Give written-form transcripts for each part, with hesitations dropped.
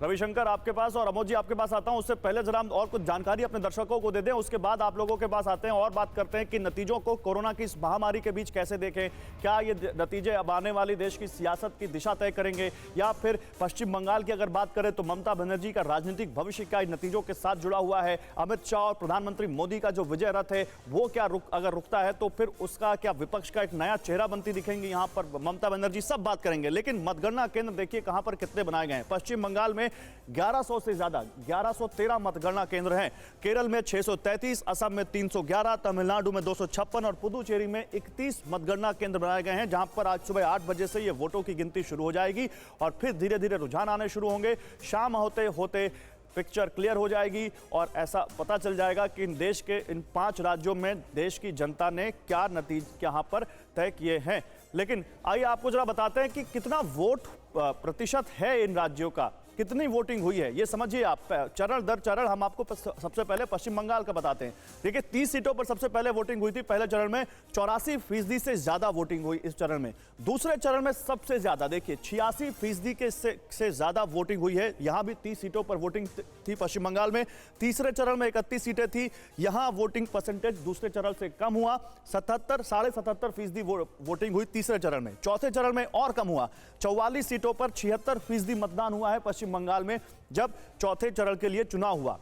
रविशंकर आपके पास और अमोद जी आपके पास आता हूं। उससे पहले जरा हम और कुछ जानकारी अपने दर्शकों को दे दें, उसके बाद आप लोगों के पास आते हैं और बात करते हैं कि नतीजों को कोरोना की इस महामारी के बीच कैसे देखें। क्या ये नतीजे अब आने वाली देश की सियासत की दिशा तय करेंगे, या फिर पश्चिम बंगाल की अगर बात करें तो ममता बनर्जी का राजनीतिक भविष्य क्या इन नतीजों के साथ जुड़ा हुआ है। अमित शाह और प्रधानमंत्री मोदी का जो विजय रथ है वो क्या अगर रुकता है तो फिर उसका क्या विपक्ष का एक नया चेहरा बनती दिखेंगी यहाँ पर ममता बनर्जी, सब बात करेंगे। लेकिन मतगणना केंद्र देखिए कहां पर कितने बनाए गए हैं। पश्चिम बंगाल में 1100 से ज्यादा 1113 मतगणना केंद्र हैं। केरल में 633, असम में 311, तमिलनाडु में 256 और पुदुचेरी में 31 मतगणना केंद्र बनाए गए हैं, जहां पर आज सुबह 8 बजे से ये वोटों की गिनती शुरू हो जाएगी और फिर धीरे धीरे रुझान आने शुरू होंगे। शाम होते होते पिक्चर क्लियर हो जाएगी और ऐसा पता चल जाएगा कि इन देश के इन 5 राज्यों में देश की जनता ने क्या नतीजे यहाँ पर तय किए हैं। लेकिन आइए आपको जरा बताते हैं कि कितना वोट प्रतिशत है इन राज्यों का, कितनी वोटिंग हुई है ये समझिए आप। चरण दर चरण हम आपको सबसे पहले पश्चिम बंगाल का बताते हैं। देखिए 30 सीटों पर सबसे पहले वोटिंग हुई थी। पहले चरण में 84% से ज्यादा वोटिंग हुई इस चरण में। दूसरे चरण में सबसे ज्यादा देखिए 86% से ज्यादा वोटिंग हुई है। यहां भी 30 सीटों पर वोटिंग थी पश्चिम बंगाल में। तीसरे चरण में 31 सीटें थी, यहां वोटिंग परसेंटेज दूसरे चरण से कम हुआ, 77.5% वोटिंग हुई तीसरे चरण में। चौथे चरण में और कम हुआ, 44 सीटों पर 76% मतदान हुआ है पश्चिम बंगाल में जब चौथे चरण के लिए चुनाव हुआ।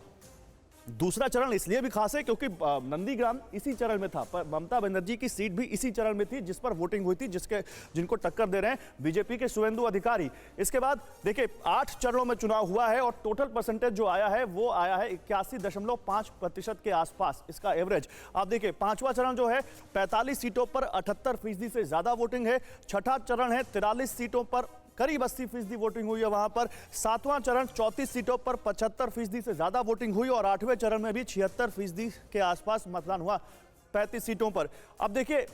दूसरा चरण इसलिए भी खास है क्योंकि नंदीग्राम इसी चरण में था, पर ममता बनर्जी की सीट भी इसी चरण में थी जिस पर वोटिंग हुई थी, जिनको टक्कर दे रहे हैं बीजेपी के शुवेंदु अधिकारी। इसके बाद देखिए 8 चरणों में चुनाव हुआ है और टोटल परसेंटेज जो आया है वो आया है 81.5% के आसपास इसका एवरेज। आप देखिए 5वां चरण जो है 45 सीटों पर 78% से ज्यादा वोटिंग है। छठा चरण है 43 सीटों पर करीब 80% वोटिंग हुई है वहां पर। 7वां चरण 34 सीटों पर 75% से ज्यादा वोटिंग हुई और 8वें चरण में भी 76% के आसपास मतदान हुआ 35 सीटों पर। अब देखिए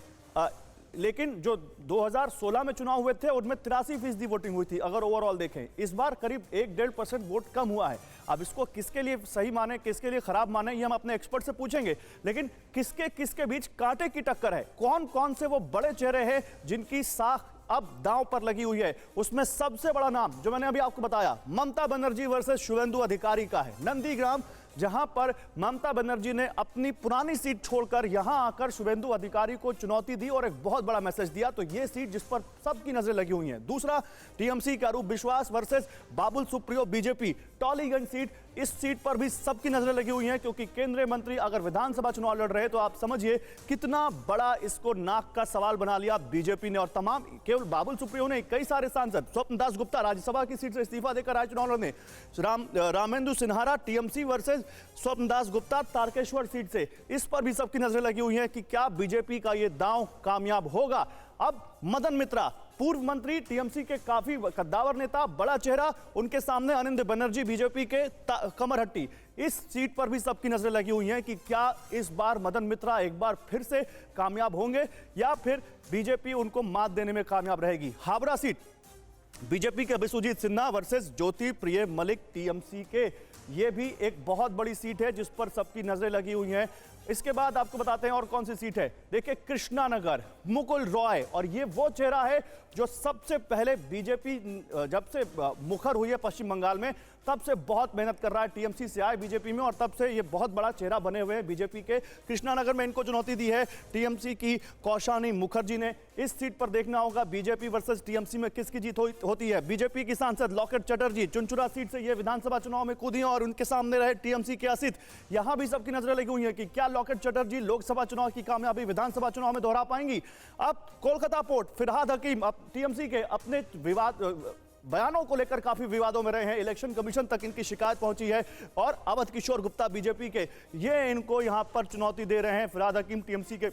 लेकिन जो 2016 में चुनाव हुए थे उनमें 83% वोटिंग हुई थी। अगर ओवरऑल देखें इस बार करीब 1-1.5% वोट कम हुआ है। अब इसको किसके लिए सही माने किसके लिए खराब माने ये हम अपने एक्सपर्ट से पूछेंगे, लेकिन किसके किसके बीच कांटे की टक्कर है, कौन कौन से वो बड़े चेहरे हैं जिनकी साख अब दांव पर लगी हुई है। उसमें सबसे बड़ा नाम जो मैंने अभी आपको बताया ममता बनर्जी वर्सेस शुवेंदु अधिकारी का है। नंदीग्राम जहां पर ममता बनर्जी ने अपनी पुरानी सीट छोड़कर यहां आकर शुवेंदु अधिकारी को चुनौती दी और एक बहुत बड़ा मैसेज दिया, तो यह सीट जिस पर सबकी नजरें लगी हुई हैं। दूसरा टीएमसी का अरूप विश्वास versus Babul Supriyo BJP, Tollygunge seat, इस सीट पर भी सबकी नजरें लगी हुई हैं क्योंकि केंद्रीय मंत्री अगर विधानसभा चुनाव लड़ रहे हैं तो आप समझिए कितना बड़ा इसको नाक का सवाल बना लिया बीजेपी ने। और तमाम केवल बाबुल सुप्रियो ने कई सारे सांसद, स्वप्न दास गुप्ता राज्यसभा की सीट से इस्तीफा देकर आए चुनाव लड़ने, रामेंदु सिन्हारा टीएमसी वर्सेस स्वप्न दास गुप्ता तारकेश्वर सीट से, इस पर भी सबकी नजरें लगी हुई हैं कि क्या बीजेपी का ये दांव कामयाब होगा। अब मदन मित्रा पूर्व मंत्री टीएमसी के काफी कद्दावर नेता, बड़ा चेहरा, उनके सामने अनिंद बनर्जी बीजेपी के कमरहट्टी, इस सीट पर भी सबकी नजरें लगी हुई हैं कि क्या इस बार मदन मित्रा एक बार फिर से कामयाब होंगे या फिर बीजेपी उनको मात देने में कामयाब रहेगी। हावड़ा सीट बीजेपी के बिस्वजीत सिन्हा वर्सेस ज्योति प्रिय मलिक टीएमसी के, ये भी एक बहुत बड़ी सीट है जिस पर सबकी नजरें लगी हुई हैं। इसके बाद आपको बताते हैं और कौन सी सीट है। देखिए कृष्णानगर, मुकुल रॉय, और ये वो चेहरा है जो सबसे पहले बीजेपी जब से मुखर हुई है पश्चिम बंगाल में तब से बहुत मेहनत कर रहा है, टीएमसी से आए बीजेपी में और तब से ये बहुत बड़ा चेहरा बने हुए हैं बीजेपी के। कृष्णानगर में इनको चुनौती दी है टीएमसी की कौशानी मुखर्जी ने। इस सीट पर देखना होगा बीजेपी वर्सेस टीएमसी में किसकी जीत होती है। बीजेपी की सांसद लॉकेट चटर्जी चुनचुरा सीट से ये विधानसभा चुनाव में कूदी और उनके सामने रहे टीएमसी के असित। यहां भी सबकी नजरें लगी हुई है कि क्या लॉकेट चटर्जी लोकसभा चुनाव की कामयाबी विधानसभा चुनाव में दोहरा पाएंगी। अब कोलकाता पोर्ट, फिरहाद हकीम टीएमसी के अपने बयानों को लेकर काफी विवादों में रहे हैं, इलेक्शन कमीशन तक इनकी शिकायत पहुंची है और अवध किशोर गुप्ता बीजेपी के, ये इनको यहां पर चुनौती दे रहे हैं। फिरहाद हकीम टीएमसी के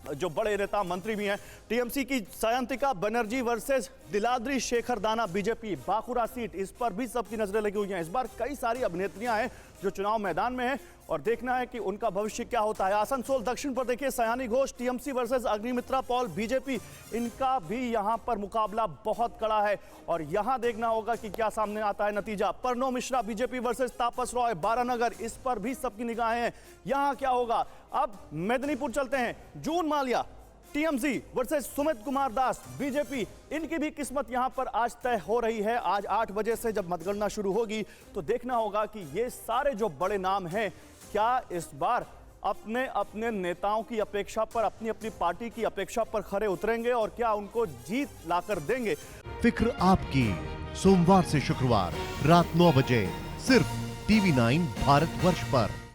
जो बड़े नेता मंत्री भी हैं। टीएमसी की सायंतिका बनर्जी वर्सेस दिलाद्री शेखर दाना बीजेपी, बांकुरा सीट, इस पर भी सबकी नजरें लगी हुई हैं। इस बार कई सारी अभिनेत्रियां हैं जो चुनाव मैदान में हैं और देखना है कि उनका भविष्य क्या होता है। आसनसोल दक्षिण पर देखिए Sayani Ghosh TMC versus Agnimitra Paul BJP, इनका भी यहां पर मुकाबला बहुत कड़ा है और यहां देखना होगा कि क्या सामने आता है नतीजा। परनो मिश्रा बीजेपी वर्सेस तापस रॉय बारानगर, इस पर भी सबकी निगाहें हैं, यहां क्या होगा। अब मेदिनीपुर चलते हैं। जून Mallya TMC versus Sumit Kumar Das BJP, इनकी भी किस्मत यहां पर आज तय हो रही है। आज 8 बजे से जब मतगणना शुरू होगी तो देखना होगा कि ये सारे जो बड़े नाम हैं क्या इस बार अपने अपने नेताओं की अपेक्षा पर, अपनी अपनी पार्टी की अपेक्षा पर खरे उतरेंगे और क्या उनको जीत लाकर देंगे। फिक्र आपकी, सोमवार से शुक्रवार रात 9 बजे सिर्फ TV9 भारतवर्ष पर।